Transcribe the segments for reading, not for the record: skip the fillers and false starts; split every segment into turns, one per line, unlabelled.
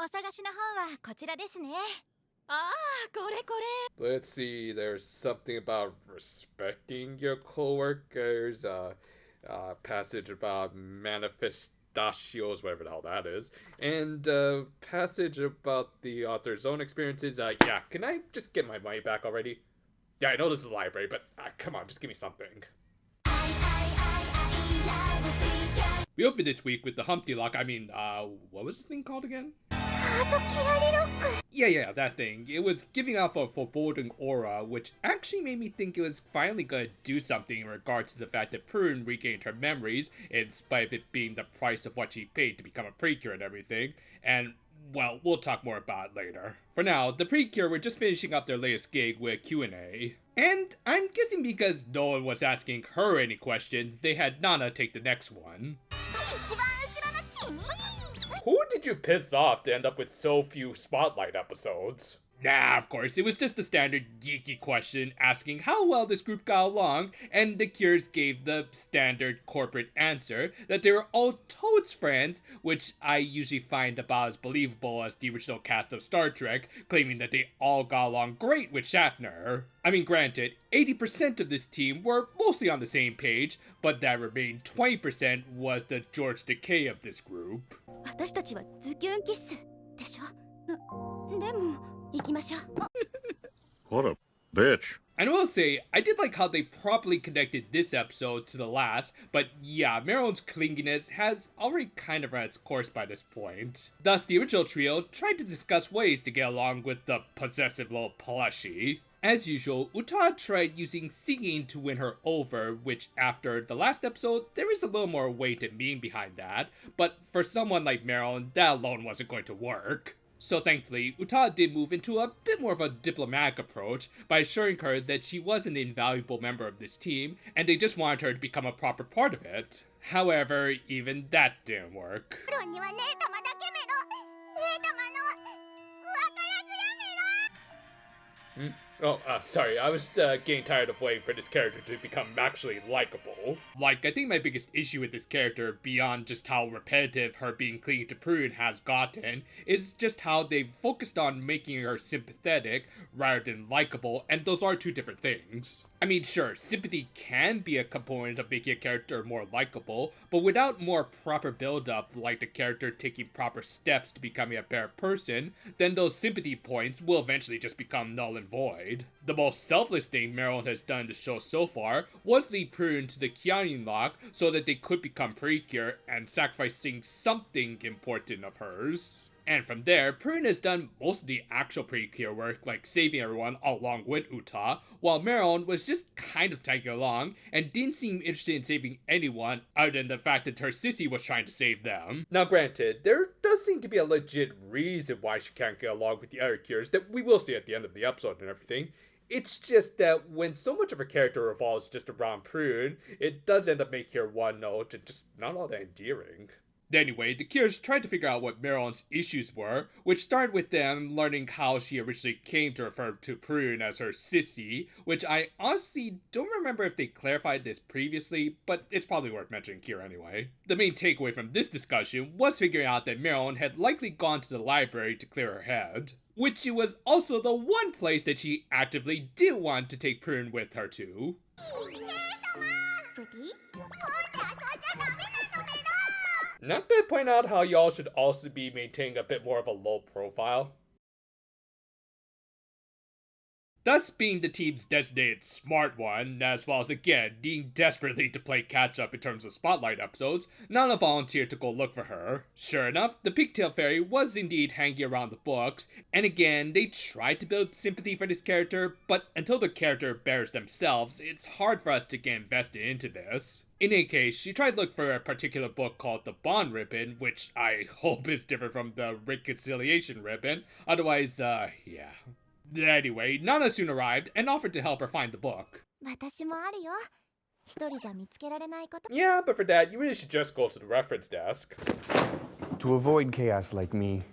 お探しの方はこちらですね。
Let's see, there's something about respecting your coworkers, passage about manifestacios, whatever the hell that is, and passage about the author's own experiences. Yeah, can I just get my money back already? Yeah, I know this is a library, but come on, just give me something. We opened this week with the Humpty Lock. What was this thing called again? Yeah, that thing. It was giving off a foreboding aura, which actually made me think it was finally gonna do something in regards to the fact that Prune regained her memories, in spite of it being the price of what she paid to become a Precure and everything. And, well, we'll talk more about it later. For now, the Precure were just finishing up their latest gig with Q&A. And I'm guessing because no one was asking her any questions, they had Nana take the next one. Who did you piss off to end up with so few Spotlight episodes? Nah, of course, it was just the standard geeky question asking how well this group got along, and the Cures gave the standard corporate answer that they were all totes friends, which I usually find about as believable as the original cast of Star Trek, claiming that they all got along great with Shatner. I mean, granted, 80% of this team were mostly on the same page, but that remaining 20% was the George Decay of this group.
私たちはズキュンキッスでしょ。でも行きましょう。
What a bitch.
And I will say, I did like how they properly connected this episode to the last, but yeah, Meroron's clinginess has already kind of run its course by this point. Thus, the original trio tried to discuss ways to get along with the possessive little plushie. As usual, Uta tried using singing to win her over, which after the last episode, there is a little more weight and meaning behind that, but for someone like Meroron, that alone wasn't going to work. So thankfully, Uta did move into a bit more of a diplomatic approach by assuring her that she was an invaluable member of this team, and they just wanted her to become a proper part of it. However, even that didn't work. Sorry, I was getting tired of waiting for this character to become actually likable. Like, I think my biggest issue with this character, beyond just how repetitive her being clingy to Prune has gotten, is just how they've focused on making her sympathetic rather than likable, and those are two different things. I mean, sure, sympathy can be a component of making a character more likable, but without more proper build-up, like the character taking proper steps to becoming a better person, then those sympathy points will eventually just become null and void. The most selfless thing Meroron has done in the show so far was lead Prune to the Kianin lock so that they could become Precure and sacrificing something important of hers. And from there, Prune has done most of the actual Precure work, like saving everyone along with Uta, while Meroron was just kind of tagging along and didn't seem interested in saving anyone other than the fact that her sissy was trying to save them. Now granted, there does seem to be a legit reason why she can't get along with the other Cures that we will see at the end of the episode and everything. It's just that when so much of her character revolves just around Prune, it does end up making her one note and just not all that endearing. Anyway, the Cures tried to figure out what Meron's issues were, which started with them learning how she originally came to refer to Prune as her sissy, which I honestly don't remember if they clarified this previously, but it's probably worth mentioning here anyway. The main takeaway from this discussion was figuring out that Meroron had likely gone to the library to clear her head, which it was also the one place that she actively did want to take Prune with her to. Not to point out how y'all should also be maintaining a bit more of a low profile. Thus being the team's designated smart one, as well as again needing desperately to play catch up in terms of Spotlight episodes, Nana volunteered to go look for her. Sure enough, the Pigtail Fairy was indeed hanging around the books, and again, they tried to build sympathy for this character, but until the character bears themselves, it's hard for us to get invested into this. In any case, she tried to look for a particular book called The Bond Ribbon, which I hope is different from the Reconciliation Ribbon, otherwise, yeah. Anyway, Nana soon arrived and offered to help her find the book. Yeah, but for that, you really should just go to the reference desk.
To avoid chaos like me,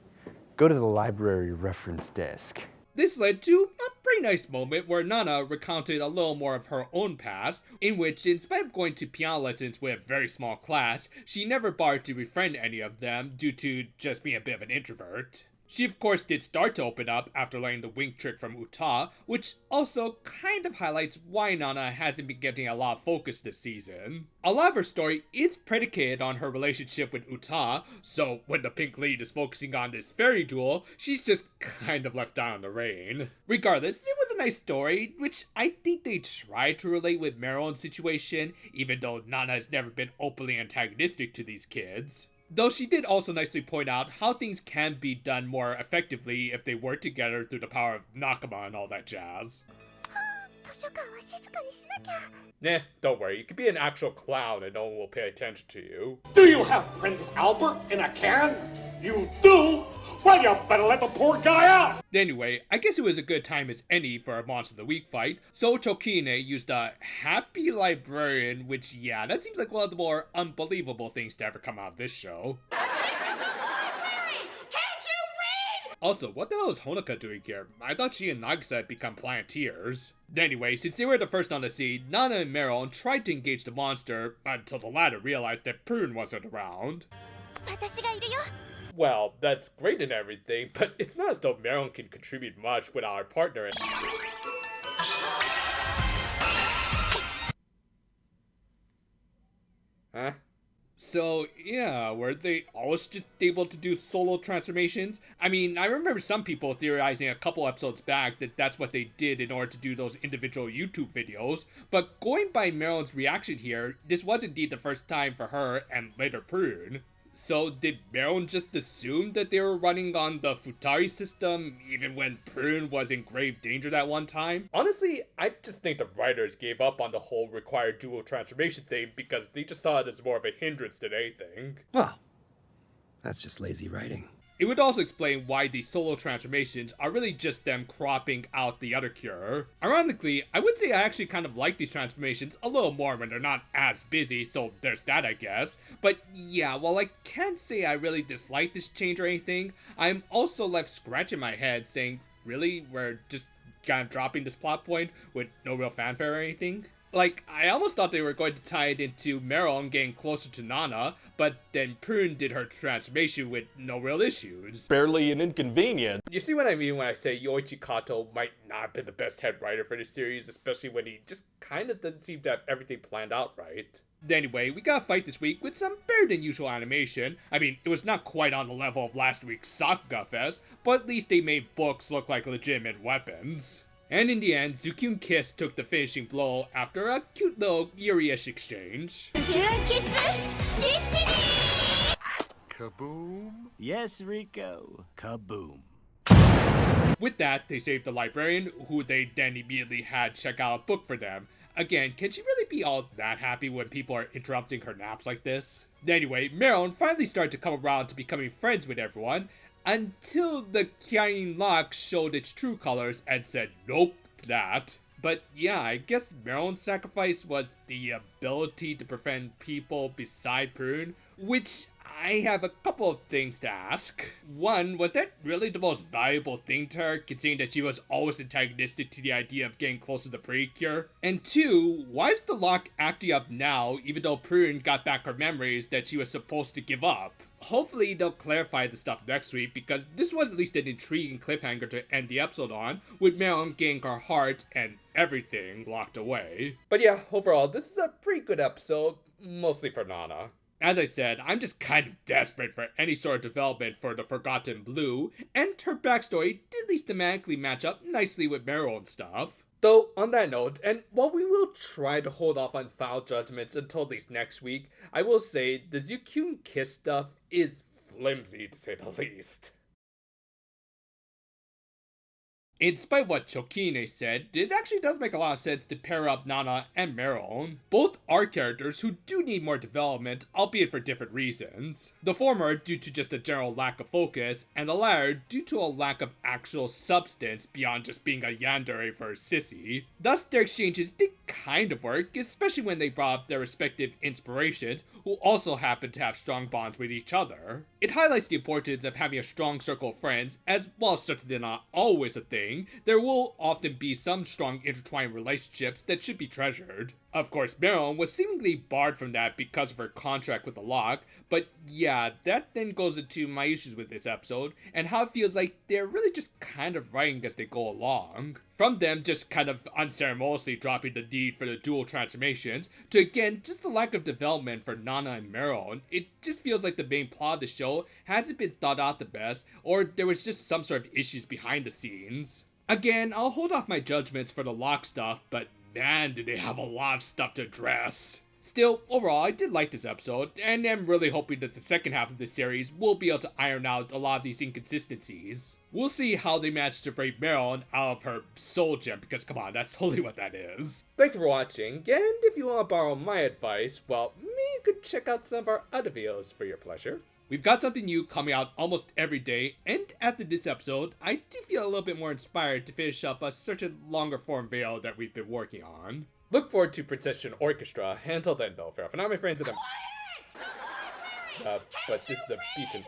go to the library reference desk.
This led to a pretty nice moment where Nana recounted a little more of her own past, in which, in spite of going to piano lessons with a very small class, she never bothered to befriend any of them due to just being a bit of an introvert. She of course did start to open up after learning the wink trick from Uta, which also kind of highlights why Nana hasn't been getting a lot of focus this season. A lot of her story is predicated on her relationship with Uta, so when the pink lead is focusing on this fairy duel, she's just kind of left out in the rain. Regardless, it was a nice story, which I think they tried to relate with Meroron's situation, even though Nana has never been openly antagonistic to these kids. Though she did also nicely point out how things can be done more effectively if they work together through the power of Nakama and all that jazz.
図書館は静かにしなきゃ。
Nah, don't worry, you can be an actual clown and no one will pay attention to you.
Do you have Prince Albert in a can? You do? Well, you better let the poor guy out!
Anyway, I guess it was a good time as any for a Monster of the Week fight, so Chokine used a Happy Librarian, which yeah, that seems like one of the more unbelievable things to ever come out of this show. Also, what the hell is Honoka doing here? I thought she and Nagisa had become Planeteers. Anyway, since they were the first on the scene, Nana and Meroron tried to engage the monster, until the latter realized that Prune wasn't around.
私がいるよ。
Well, that's great and everything, but it's not as though Meroron can contribute much without our partner. Huh? So, yeah, were they always just able to do solo transformations? I mean, I remember some people theorizing a couple episodes back that that's what they did in order to do those individual YouTube videos, but going by Meroron's reaction here, this was indeed the first time for her and later Prune. So did Meroron just assume that they were running on the Futari system even when Prune was in grave danger that one time? Honestly, I just think the writers gave up on the whole required dual transformation thing because they just saw it as more of a hindrance than anything.
Well, that's just lazy writing.
It would also explain why these solo transformations are really just them cropping out the other cure. Ironically, I would say I actually kind of like these transformations a little more when they're not as busy, so there's that I guess. But yeah, while I can't say I really dislike this change or anything, I'm also left scratching my head saying, really, we're just kind of dropping this plot point with no real fanfare or anything? Like, I almost thought they were going to tie it into Meroron getting closer to Nana, but then Prune did her transformation with no real issues.
Barely an inconvenience.
You see what I mean when I say Yoichi Kato might not have been the best head writer for this series, especially when he just kind of doesn't seem to have everything planned out right. Anyway, we got a fight this week with some better than usual animation. I mean, it was not quite on the level of last week's Sakuga Fest, but at least they made books look like legitimate weapons. And in the end, Zukyun Kiss took the finishing blow after a cute little Yuri-ish exchange.
ズキュンキスディスティニー
Kaboom!
Yes, Rico. Kaboom.
With that, they saved the librarian, who they then immediately had check out a book for them. Again, can she really be all that happy when people are interrupting her naps like this? Anyway, Meroron finally started to come around to becoming friends with everyone, until the Kyain Lock showed its true colors and said nope to that. But yeah, I guess Meroron's sacrifice was the ability to befriend people beside Prune, which I have a couple of things to ask. One, was that really the most valuable thing to her, considering that she was always antagonistic to the idea of getting closer to Precure? And two, why is the lock acting up now, even though Prune got back her memories that she was supposed to give up? Hopefully they'll clarify the stuff next week, because this was at least an intriguing cliffhanger to end the episode on, with Meroron getting her heart and everything locked away. But yeah, overall, this is a pretty good episode, mostly for Nana. As I said, I'm just kind of desperate for any sort of development for the Forgotten Blue, and her backstory did at least thematically match up nicely with Meroron's stuff. Though, on that note, and while we will try to hold off on final judgments until at least next week, I will say the Zukyun Kiss stuff is flimsy to say the least. In spite of what Chokine said, it actually does make a lot of sense to pair up Nana and Meroron. Both are characters who do need more development, albeit for different reasons. The former due to just a general lack of focus, and the latter due to a lack of actual substance beyond just being a yandere for a sissy. Thus, their exchanges did kind of work, especially when they brought up their respective inspirations, who also happen to have strong bonds with each other. It highlights the importance of having a strong circle of friends, as while certainly not always a thing, there will often be some strong intertwined relationships that should be treasured. Of course, Meroron was seemingly barred from that because of her contract with the Lock, but yeah, that then goes into my issues with this episode, and how it feels like they're really just kind of writing as they go along. From them just kind of unceremoniously dropping the need for the dual transformations, to again, just the lack of development for Nana and Meroron. It just feels like the main plot of the show hasn't been thought out the best, or there was just some sort of issues behind the scenes. Again, I'll hold off my judgments for the lock stuff, but man, do they have a lot of stuff to address. Still, overall, I did like this episode, and I'm really hoping that the second half of the series will be able to iron out a lot of these inconsistencies. We'll see how they manage to break Meroron out of her soul gem, because come on, that's totally what that is. Thanks for watching, and if you want to borrow my advice, well, maybe you could check out some of our other videos for your pleasure. We've got something new coming out almost every day, and after this episode, I do feel a little bit more inspired to finish up a certain longer form video that we've been working on. Look forward to Precision Orchestra. Until then, though, farewell for now, my friends, and but this is a beaten.